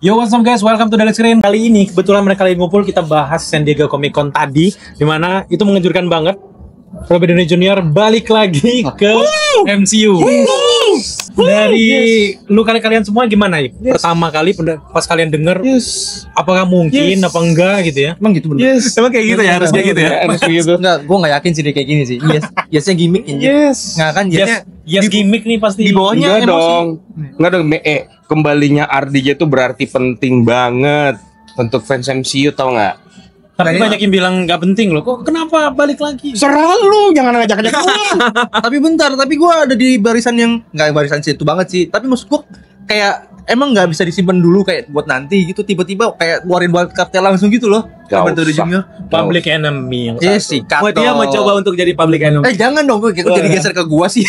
Yo, what's up guys, welcome to Daily Screen. Kali ini kebetulan mereka lagi ngumpul, kita bahas San Diego Comic Con tadi, dimana itu mengejutkan banget. Robert Downey Jr. balik lagi ke MCU. Dari lu kalian semua gimana ya? Pertama kali pas kalian denger, apakah mungkin apa enggak gitu ya? Emang gitu bener? Emang kayak gitu ya, harus kayak gitu ya? Harus begitu. Enggak, gue gak yakin sih dia kayak gini sih. Yesnya gimmick aja. Nggak kan, Yes gimmick nih pasti. Di bawahnya Enggak dong. Kembalinya RDJ itu berarti penting banget untuk fans MCU, tau gak? Tapi banyak yang bilang nggak penting loh. Kok kenapa balik lagi? Serah lu, jangan ngajak-ngajak gue. Tapi bentar, tapi gue ada di barisan yang nggak barisan situ banget sih. Tapi maksud gue kayak emang nggak bisa disimpan dulu kayak buat nanti gitu. Tiba-tiba kayak keluarin buat kartel langsung gitu loh. Gak usah. Public enemy yang Iya sih. Dia mau coba untuk jadi public enemy. Jangan dong, gue jadi geser ke gua sih.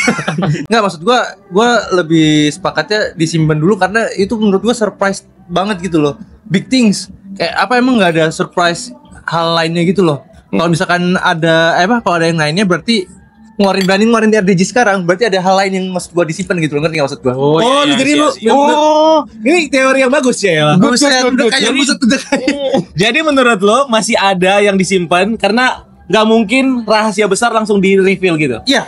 Nggak, maksud gua lebih sepakatnya disimpan dulu karena itu menurut gua surprise banget gitu loh. Big things. Kayak apa emang nggak ada surprise hal lainnya gitu loh. Kalau misalkan ada kalau ada yang lainnya berarti berani ngeluarin RDJ sekarang berarti ada hal lain yang maksud gua disimpan gitu loh, ngerti nggak maksud gua? Ini teori yang bagus ya. Jadi menurut lo masih ada yang disimpan karena nggak mungkin rahasia besar langsung di reveal gitu. Iya.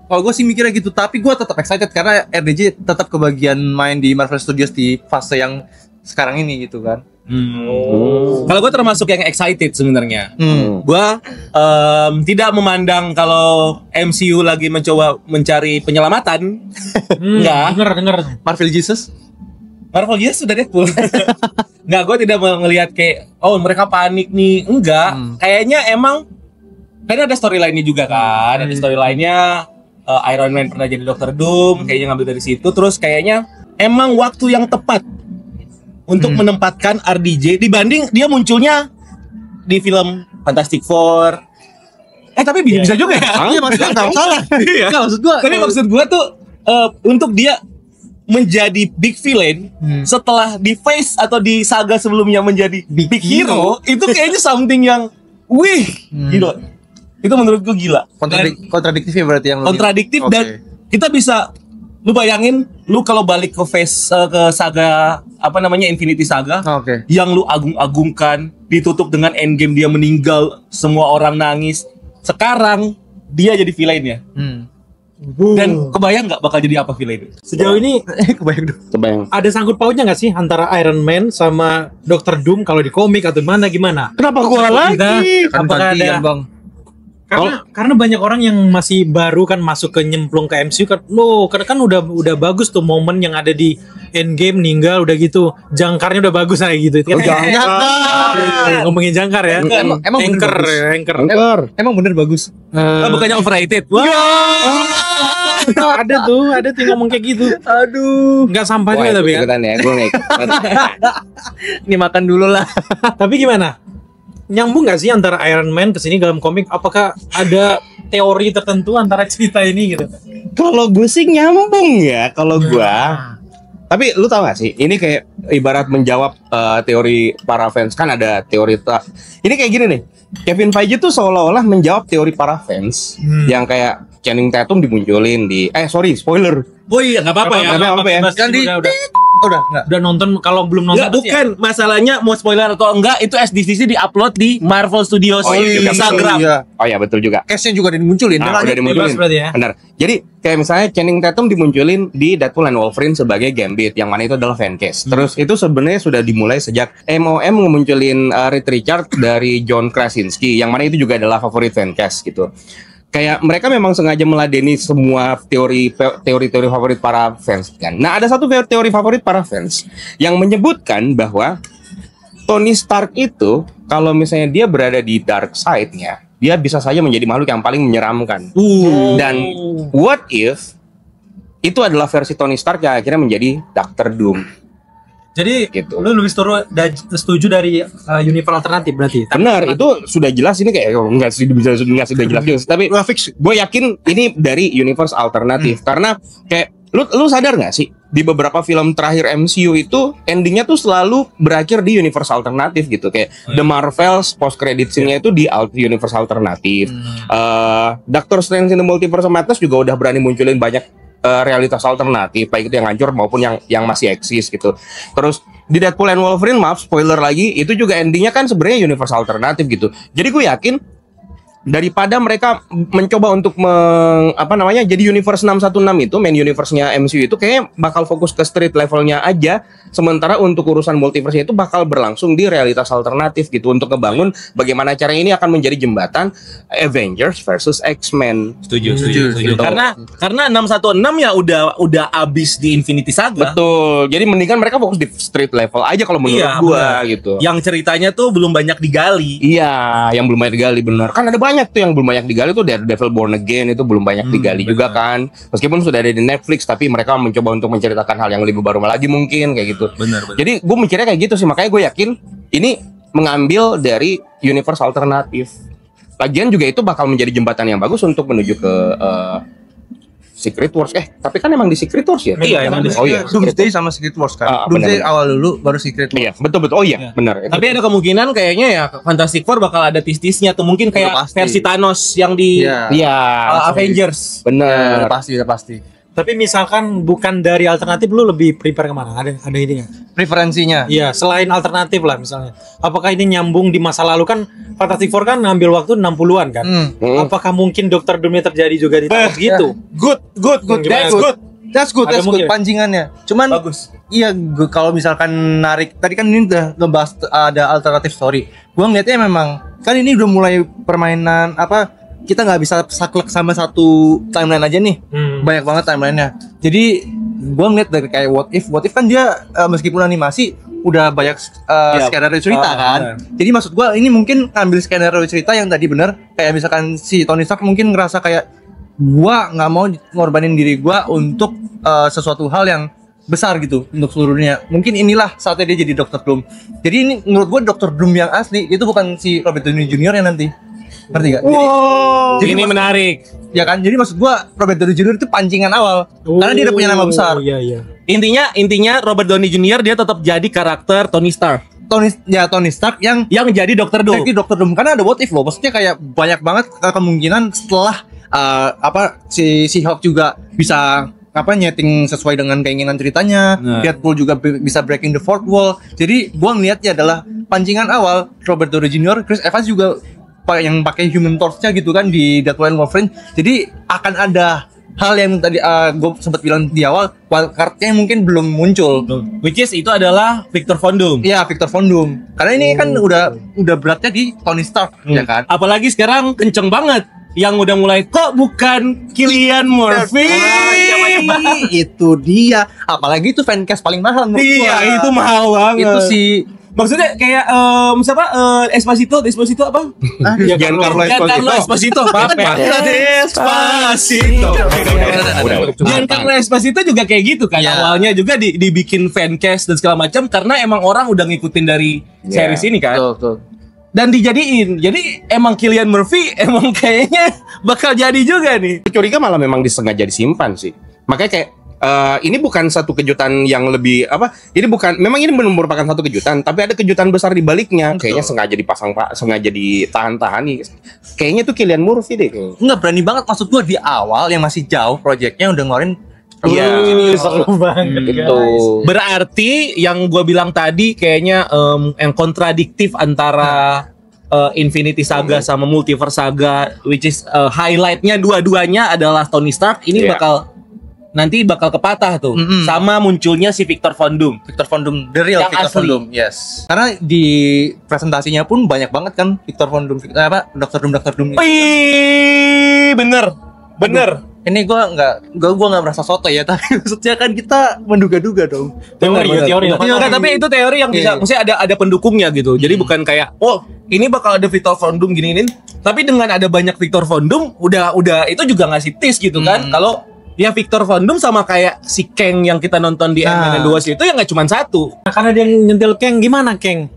Kalau gue sih mikirnya gitu, tapi gue tetap excited karena RDJ tetap kebagian main di Marvel Studios di fase yang sekarang ini gitu kan. Kalau gue termasuk yang excited sebenarnya. Gue tidak memandang kalau MCU lagi mencoba mencari penyelamatan. Enggak. Denger. Marvel Jesus Sudah Deadpool. Enggak, gue tidak melihat kayak mereka panik nih. Enggak. Kayaknya ada storyline-nya juga kan. Ada storyline-nya Iron Man pernah jadi Dr. Doom, kayaknya ngambil dari situ. Terus kayaknya emang waktu yang tepat untuk menempatkan RDJ dibanding dia munculnya di film Fantastic Four. Tapi bisa juga ya. Iya, maksudnya nggak salah. Nggak, maksud gue tuh untuk dia menjadi big villain setelah di Phase atau di saga sebelumnya menjadi big hero itu kayaknya something yang gila. Itu menurut gue gila. Kontradiktif ya berarti yang kontradiktif dan kita bisa. Lu bayangin, lu kalau balik ke phase ke saga Infinity Saga, yang lu agung-agungkan, ditutup dengan endgame dia meninggal, semua orang nangis. Sekarang dia jadi villainnya. Dan kebayang nggak bakal jadi apa villain? Sejauh ini kebayang. Ada sangkut pautnya nggak sih antara Iron Man sama Dr. Doom kalau di komik atau gimana? Kenapa gua lagi? Apakah ada? Bang. Karena banyak orang yang masih baru kan masuk ke nyemplung ke MCU kan, karena kan udah bagus tuh momen yang ada di Endgame meninggal udah gitu, jangkarnya udah bagus kayak gitu. Ngomongin jangkar ya. Emang Anchor. Emang bener bagus. Bukannya overrated. Ada tuh yang ngomong kayak gitu. Aduh. Nggak sampah juga tapi kan. Ini makan dulu lah. Tapi gimana? Nyambung gak sih antara Iron Man kesini dalam komik? Apakah ada teori tertentu antara cerita ini gitu? Kalau gue sih nyambung ya, kalau gue. Tapi lu tau gak sih, ini kayak ibarat menjawab teori para fans. Kan ada teori ini kayak gini nih, Kevin Feige tuh seolah-olah menjawab teori para fans yang kayak Channing Tatum dimunculin di spoiler. Oh iya, nggak apa-apa ya. Kan udah nonton, kalau belum nonton. Nggak, bukan masalahnya mau spoiler atau enggak, itu SDCC di-upload di Marvel Studios Instagram. Oh iya betul juga. Case-nya juga udah dimunculin. Udah dimunculin. Ya? Benar. Jadi kayak misalnya Channing Tatum dimunculin di Deadpool and Wolverine sebagai Gambit, yang mana itu adalah fan case. Terus itu sebenarnya sudah dimulai sejak MOM ngemunculin Reed Richards dari John Krasinski, yang mana itu juga adalah favorit fan cast gitu. Kayak mereka memang sengaja meladeni semua teori favorit para fans kan. Nah, ada satu teori favorit para fans yang menyebutkan bahwa Tony Stark itu kalau misalnya dia berada di dark side-nya, dia bisa saja menjadi makhluk yang paling menyeramkan. Dan what if itu adalah versi Tony Stark yang akhirnya menjadi Dr. Doom. Jadi gitu. Lu lebih setuju dari universe alternatif berarti? Benar, itu sudah jelas ini kayak nggak sudah jelas. Tapi gue yakin ini dari universe alternatif karena kayak lu sadar nggak sih di beberapa film terakhir MCU itu endingnya tuh selalu berakhir di universe alternatif gitu, kayak The Marvels post credit scene-nya itu di universe alternatif. Doctor Strange in the Multiverse of Madness juga udah berani munculin banyak realitas alternatif, baik itu yang hancur maupun yang masih eksis gitu. Terus di Deadpool and Wolverine, maaf spoiler lagi, itu juga endingnya kan sebenarnya universe alternatif gitu. Jadi gue yakin daripada mereka mencoba untuk jadi universe 616 itu, main universe-nya MCU itu kayaknya bakal fokus ke street levelnya aja, sementara untuk urusan multiverse itu bakal berlangsung di realitas alternatif gitu, untuk ngebangun bagaimana cara ini akan menjadi jembatan Avengers versus X-Men. Setuju. Karena 616 ya udah abis di Infinity Saga. Betul. Jadi mendingan mereka fokus di street level aja kalau menurut gua gitu. Yang ceritanya tuh belum banyak digali. Iya, yang belum banyak digali benar. Kan ada banyak tuh yang belum banyak digali tuh, Daredevil Born Again itu belum banyak digali juga kan. Meskipun sudah ada di Netflix, tapi mereka mencoba untuk menceritakan hal yang lebih baru lagi mungkin kayak gitu. Benar. Jadi gue mikirnya kayak gitu sih, makanya gue yakin ini mengambil dari universe alternatif. Lagian juga itu bakal menjadi jembatan yang bagus untuk menuju ke Secret Wars. Tapi kan emang di Secret Wars ya? Iya, emang di Oh iya, Doomsday sama Secret Wars kan. Doomsday awal dulu baru Secret Wars. Iya, betul. Oh iya, benar. Tapi ada kemungkinan kayaknya ya Fantastic Four bakal ada tis-tisnya tuh, mungkin kayak versi Thanos yang di Avengers. Benar. Udah pasti. Tapi misalkan bukan dari alternatif, lu lebih prepare kemana? Ada ini nggak? Preferensinya. Iya, selain alternatif lah misalnya. Apakah ini nyambung di masa lalu kan Fantastic Four kan ngambil waktu 60-an kan? Apakah mungkin Dr. Doom terjadi juga di tahun gitu? Good. That's good. Pancingannya. Cuman bagus. Iya, kalau misalkan narik tadi kan ini udah ngebahas ada alternative story. Gua ngeliatnya memang kan ini udah mulai permainan kita nggak bisa saklek sama satu timeline aja nih. Banyak banget timelinenya. Jadi gua ngeliat dari kayak What If kan dia meskipun animasi udah banyak skenario cerita kan. Jadi maksud gua ini mungkin ambil skenario cerita yang tadi bener, kayak misalkan si Tony Stark mungkin ngerasa kayak gua nggak mau ngorbanin diri gua untuk sesuatu hal yang besar gitu untuk seluruh dunia. Mungkin inilah saatnya dia jadi Dr. Doom. Jadi ini menurut gua Dr. Doom yang asli itu bukan si Robert Downey Jr. yang nanti. Ngerti gak? Jadi ini menarik. Ya kan? Jadi maksud gua Robert Downey Jr. itu pancingan awal. Karena dia udah punya nama besar. Iya. Intinya Robert Downey Jr. dia tetap jadi karakter Tony Stark. Tony Stark yang jadi Dr. Doom. Jadi Dr. Doom karena ada What If loh. Maksudnya kayak banyak banget kemungkinan setelah si Hulk juga bisa nyeting sesuai dengan keinginan ceritanya. Deadpool juga bisa breaking the fourth wall. Jadi gua ngeliatnya adalah pancingan awal Robert Downey Jr. Chris Evans juga yang pakai Human Torch-nya gitu kan di Deadpool and Wolverine. Jadi akan ada hal yang tadi gue sempat bilang di awal, wildcard-nya mungkin belum muncul. Which is itu adalah Victor Von Doom. Iya, Victor Von Doom. Karena ini kan udah beratnya di Tony Stark, ya kan? Apalagi sekarang kenceng banget. Yang udah mulai kok bukan Cillian Murphy. Itu dia. Apalagi itu fancast paling mahal. Iya, itu mahal banget. Itu si maksudnya kayak siapa Esposito apa? Giancarlo Esposito. Giancarlo Esposito juga kayak gitu kan. Awalnya juga dibikin fancast dan segala macam karena emang orang udah ngikutin dari series ini kan. Betul. Dan dijadiin. Jadi emang Cillian Murphy emang kayaknya bakal jadi juga nih. Curiga malah memang disengaja disimpan sih. Makanya kayak ini bukan satu kejutan yang lebih ini memang ini merupakan satu kejutan, tapi ada kejutan besar di baliknya. Kayaknya sengaja ditahan-tahan nih. Kayaknya tuh Cillian Murphy deh. Nggak berani banget, maksud gua di awal yang masih jauh proyeknya udah ngeluarin. Iya, seru banget gitu. Berarti yang gua bilang tadi kayaknya yang kontradiktif antara Infinity Saga sama Multiverse Saga, which is highlightnya dua-duanya adalah Tony Stark. Ini nanti bakal kepatah tuh sama munculnya si Victor Von Doom. The real yang Victor asli. Von Doom, yes. Karena di presentasinya pun banyak banget kan Victor Von Doom, Dr. Doom. Wih, bener. Ini gua nggak merasa soto ya, tapi maksudnya kan kita menduga-duga dong. Teori. Tapi itu teori yang bisa, maksudnya ada pendukungnya gitu. Jadi bukan kayak, ini bakal ada Victor Von Doom gini-gini. Tapi dengan ada banyak Victor Von Doom, udah itu juga ngasih tease gitu kan. Kalau ya Victor Von Doom sama kayak si Kang yang kita nonton di Ant-Man and the Wasp itu ya nggak cuma satu. Nah, karena dia nyentil Kang, gimana Kang?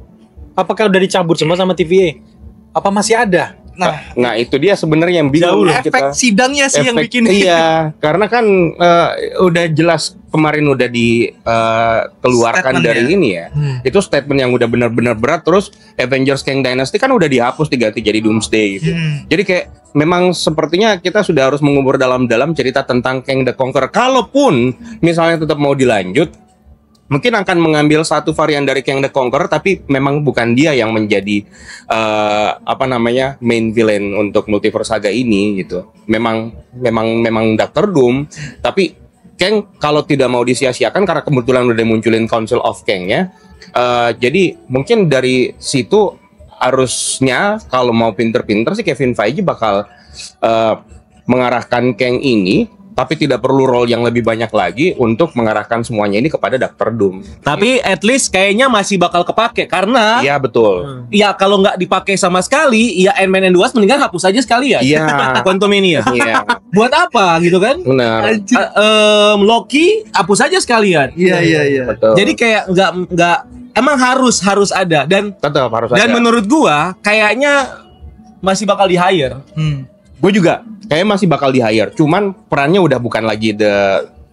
Apakah udah dicabut semua sama TVA? Apa masih ada? Nah itu dia sebenarnya yang bingung efek sidangnya sih yang bikin. Iya, karena kan udah jelas kemarin udah dikeluarkan dari ini ya. Itu statement yang udah benar-benar berat. Terus Avengers Kang Dynasty kan udah dihapus diganti jadi Doomsday gitu. Jadi kayak memang sepertinya kita sudah harus mengubur dalam-dalam cerita tentang Kang the Conqueror. Kalaupun misalnya tetap mau dilanjut, mungkin akan mengambil satu varian dari Kang the Conqueror, tapi memang bukan dia yang menjadi main villain untuk Multiverse Saga ini gitu. Memang Dr. Doom, tapi Kang kalau tidak mau disia-siakan karena kebetulan udah munculin Council of Kang ya. Jadi mungkin dari situ harusnya kalau mau pinter-pinter sih Kevin Feige bakal mengarahkan Kang ini, tapi tidak perlu role yang lebih banyak lagi untuk mengarahkan semuanya ini kepada Dr. Doom. Tapi at least kayaknya masih bakal kepake karena Iya betul. ya kalau nggak dipakai sama sekali, ya Ant-Man and the Wasp mendingan hapus aja sekalian. Iya. Quantumania. Iya. Buat apa gitu kan? Benar. Loki hapus aja sekalian. Iya. Betul. Jadi kayak nggak emang harus ada dan tetap harus dan ada. menurut gua kayaknya masih bakal di hire. Gue juga kayaknya masih bakal di hire. Cuman perannya udah bukan lagi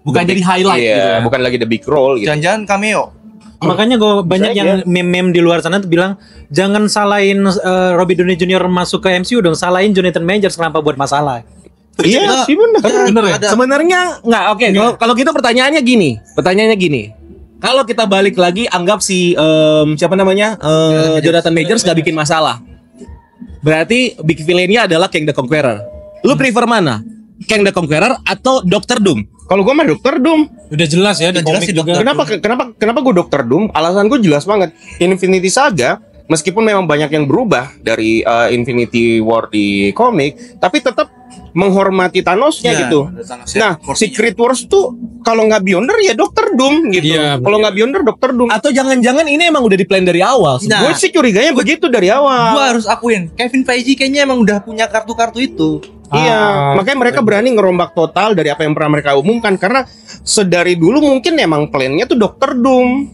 Bukan jadi highlight iya, gitu ya. bukan lagi the big role gitu. Jangan-jangan cameo. Makanya gue banyak Bisa yang meme-meme di luar sana tuh bilang jangan salahin Robert Downey Jr. masuk ke MCU dong, salahin Jonathan Majors kenapa buat masalah. Iya sih benar. Bener ya? Sebenarnya nggak oke. Kalau gitu pertanyaannya gini. Kalau kita balik lagi anggap si siapa namanya Jonathan Majors nggak bikin masalah. Berarti big villain-nya adalah Kang the Conqueror. Lu prefer mana? Kang the Conqueror atau Dr. Doom? Kalau gue mah Dr. Doom. Udah jelas ya di Udah jelas komik sih, juga. Kenapa gue Dr. Doom? Alasan gue jelas banget. Infinity Saga meskipun memang banyak yang berubah dari Infinity War di komik, tapi tetap menghormati Thanosnya Ya, gitu. ada Thanosnya. Nah, Secret Wars tuh kalau nggak Beyonder ya Dr. Doom gitu. Iya, Kalau nggak Beyonder Dr. Doom. Atau jangan-jangan ini emang udah di plan dari awal? Nah, Gue sih curiganya begitu dari awal. Gua harus akuin, Kevin Feige kayaknya emang udah punya kartu-kartu itu. Iya, makanya mereka berani ngerombak total dari apa yang pernah mereka umumkan karena sedari dulu mungkin emang plannya tuh Dr. Doom.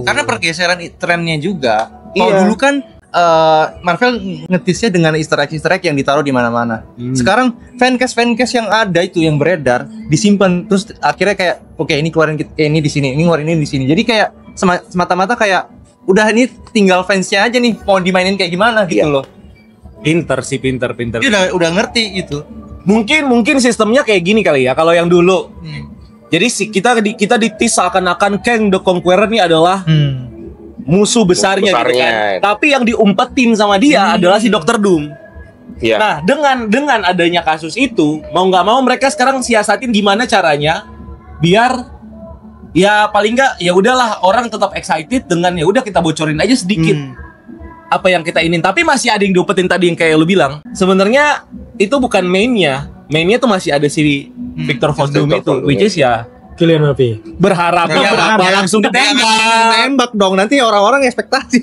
Karena pergeseran trennya juga. Kalau Iya. dulu kan Marvel ngetisnya dengan Easter egg yang ditaruh di mana-mana. Sekarang fancast yang ada itu yang beredar disimpan terus akhirnya kayak oke, ini keluarin ini di sini, ini keluarin ini di sini. Jadi kayak semata-mata kayak udah ini tinggal fansnya aja nih mau dimainin kayak gimana gitu loh. Pinter. Dia udah ngerti gitu. Mungkin sistemnya kayak gini kali ya. Kalau yang dulu, jadi kita ditis seakan-akan Kang the Conqueror ini adalah musuh besarnya gitu kan. Tapi yang diumpetin sama dia adalah si Dr. Doom. Iya. Nah, dengan adanya kasus itu, mau nggak mau mereka sekarang siasatin gimana caranya biar ya paling nggak ya udahlah orang tetap excited dengan ya udah kita bocorin aja sedikit apa yang kita ingin. Tapi masih ada yang diumpetin tadi yang kayak lu bilang. Sebenarnya itu bukan mainnya tuh masih ada si Victor Von Doom itu, which is ya Cillian Murphy. berharapnya langsung Tembak dong nanti orang-orang ekspektasi.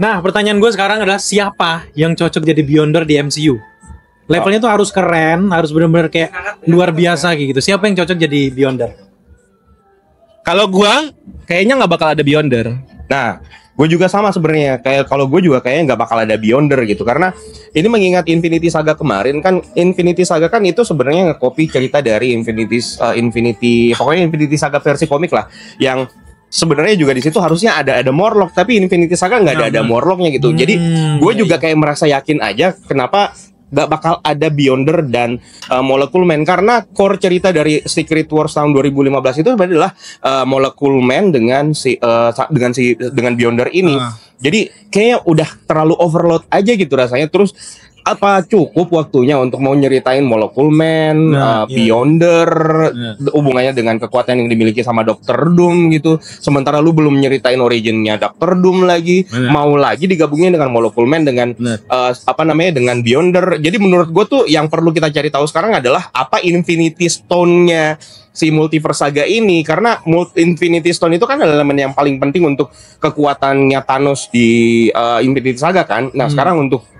Nah, pertanyaan gue sekarang adalah siapa yang cocok jadi Beyonder di MCU? Levelnya tuh harus keren, harus benar-benar kayak luar biasa kayak gitu. Siapa yang cocok jadi Beyonder? Kalau gua kayaknya nggak bakal ada Beyonder. Nah, gue juga sama sebenarnya. Kayak kalau gue juga kayaknya nggak bakal ada Beyonder gitu karena ini mengingat Infinity Saga kemarin kan. Infinity Saga kan itu sebenarnya nge-copy cerita dari Infinity Saga versi komik lah yang sebenarnya juga di situ harusnya ada Morlock tapi Infinity Saga nggak ada Morlocknya gitu. Jadi gue juga kayak merasa yakin aja kenapa gak bakal ada Beyonder dan Molecule Man karena core cerita dari Secret Wars tahun 2015 itu adalah Molecule Man dengan Beyonder ini. Jadi kayaknya udah terlalu overload aja gitu rasanya. Terus apa cukup waktunya untuk mau nyeritain Molecule Man, Beyonder, hubungannya dengan kekuatan yang dimiliki sama Dr. Doom gitu. Sementara lu belum nyeritain originnya Dr. Doom lagi, mau lagi digabungin dengan Molecule Man dengan dengan Beyonder. Jadi menurut gue tuh yang perlu kita cari tahu sekarang adalah apa Infinity Stone-nya si Multiverse Saga ini karena Infinity Stone itu kan adalah elemen yang paling penting untuk kekuatannya Thanos di Infinity Saga kan. Nah, sekarang untuk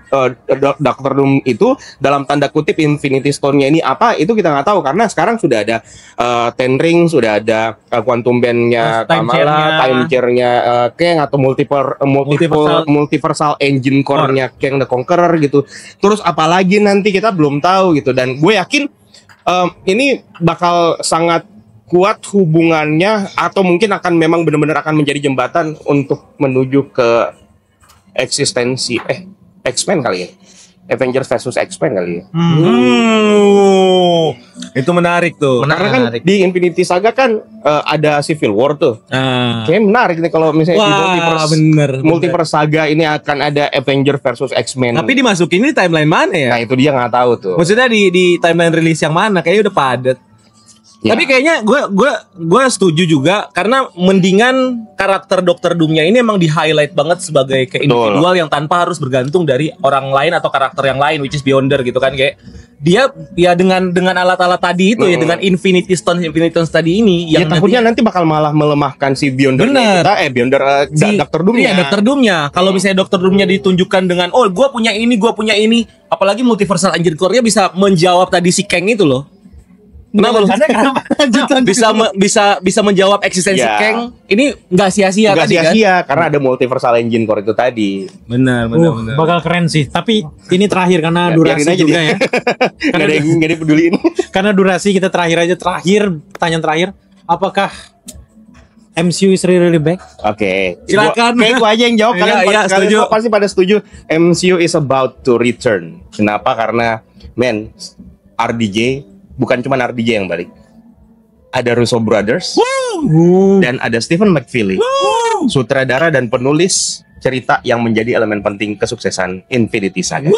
Dr. Doom itu dalam tanda kutip Infinity Stone-nya ini apa itu kita nggak tahu karena sekarang sudah ada Ten Rings, sudah ada Quantum Band-nya Kamala, Time Chair-nya Kang atau Multiversal Engine Core-nya Kang the Conqueror gitu. Terus apalagi nanti kita belum tahu gitu dan gue yakin ini bakal sangat kuat hubungannya atau mungkin akan memang benar-benar akan menjadi jembatan untuk menuju ke eksistensi X-Men kali ya. Avengers versus X-Men kali ya. Itu menarik tuh. Karena kan di Infinity Saga kan ada Civil War tuh. Kayaknya menarik nih kalau misalnya di multiverse saga ini akan ada Avengers versus X-Men. Tapi dimasukin ini timeline mana ya? Nah itu dia nggak tahu tuh. Maksudnya di timeline rilis yang mana? Kayaknya udah padat. Ya. Tapi kayaknya gue setuju juga karena mendingan karakter Dr. Doom-nya ini emang di highlight banget sebagai kayak individual yang tanpa harus bergantung dari orang lain atau karakter yang lain, which is Beyonder gitu kan, kayak dia ya dengan alat-alat tadi itu ya, dengan Infinity Stones tadi ini Ya yang takutnya nanti bakal malah melemahkan si Beyonder Dr. Doom-nya. Iya, Dr. Doom-nya. Kalau misalnya Dr. Doom-nya ditunjukkan dengan gue punya ini, apalagi multiversal engine core-nya bisa menjawab tadi si Kang itu loh. Kenapa? Bisa menjawab eksistensi Kang. Ini nggak sia-sia Nggak tadi sia-sia kan? karena ada multiversal engine core itu tadi. Benar. Bakal keren sih. Tapi ini terakhir karena durasi biarin aja juga dia. ya. Nggak ada yang peduliin. Karena durasi kita terakhir, pertanyaan terakhir. Apakah MCU is really back? Oke. Silakan. Kayak gua aja yang jawab karena Iya, setuju. kalian pasti pada setuju. MCU is about to return. Kenapa? Karena RDJ bukan cuma RDJ yang balik. Ada Russo Brothers dan ada Stephen McFeely, sutradara dan penulis cerita yang menjadi elemen penting kesuksesan Infinity Saga.